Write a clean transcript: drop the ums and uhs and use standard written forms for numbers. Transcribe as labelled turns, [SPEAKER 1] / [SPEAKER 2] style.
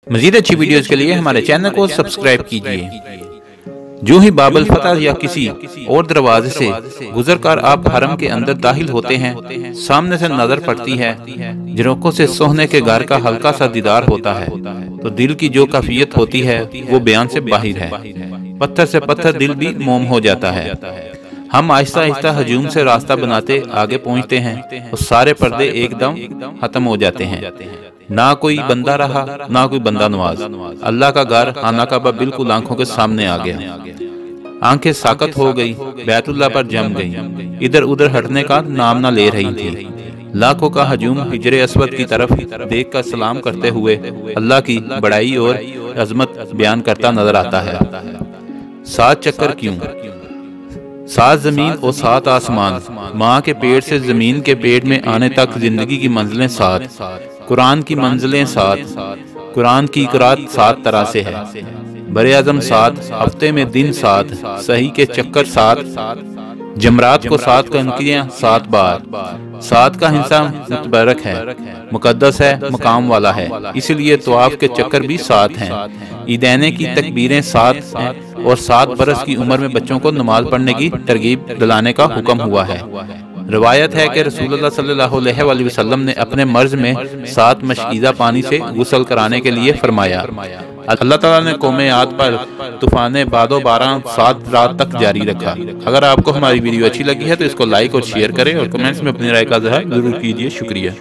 [SPEAKER 1] मजीद अच्छी वीडियोस के लिए हमारे चैनल को सब्सक्राइब कीजिए। जो ही बाबल फतह या किसी और दरवाजे से गुजरकर आप हरम के अंदर दाखिल होते हैं, सामने से नजर पड़ती है, झरोखों से सोने के घर का हल्का सा दीदार होता है, तो दिल की जो कैफियत होती है वो बयान से बाहर है। पत्थर से पत्थर दिल भी मोम हो जाता है। हम आहिस्ता आहिस्ता हजूम से रास्ता बनाते आगे पहुंचते हैं और सारे पर्दे एकदम खत्म हो जाते हैं। ना कोई बंदा रहा, ना कोई बंदा नवाज। अल्लाह का घर खाना काबा बिल्कुल आंखों के सामने आ गया। आंखें साकत हो गई, बैतुल्लाह पर जम गई, इधर उधर हटने का नाम ना ले रही थी। लाखों का हजूम हिजरे अस्वद की तरफ देख कर सलाम करते हुए अल्लाह की बड़ाई और अजमत बयान करता नजर आता है। 7 चक्कर क्यों? 7 जमीन और 7 आसमान, माँ के पेट से जमीन के पेट में आने तक जिंदगी की मंजिलें 7, कुरान की मंजिलें 7, कुरान की क़िरात 7 तरह से है। बरे आज़म 7, हफ्ते में दिन 7, सही के चक्कर 7, जमरात को 7 कंकरियां 7 बार। 7 का हिस्सा मुतबरक है, मुकद्दस है, मकाम वाला है, इसलिए तवाफ के चक्कर भी 7 हैं। ईदैने की तकबीरें 7 हैं और 7 बरस की उम्र में बच्चों को नमाज पढ़ने की तरगीब दिलाने का हुक्म हुआ है। रवायत है कि रसूलुल्लाह सल्लल्लाहु अलैहि वसल्लम ने अपने मर्ज में 7 मशकीदा पानी से गुस्ल कराने के लिए फरमाया। अल्लाह ताला ने कौमे आद पर तूफान बादो बारह 7 रात तक जारी रखा। अगर आपको हमारी वीडियो अच्छी लगी है तो इसको लाइक और शेयर करें और कमेंट्स में अपनी राय का इज़हार जरूर कीजिए। शुक्रिया।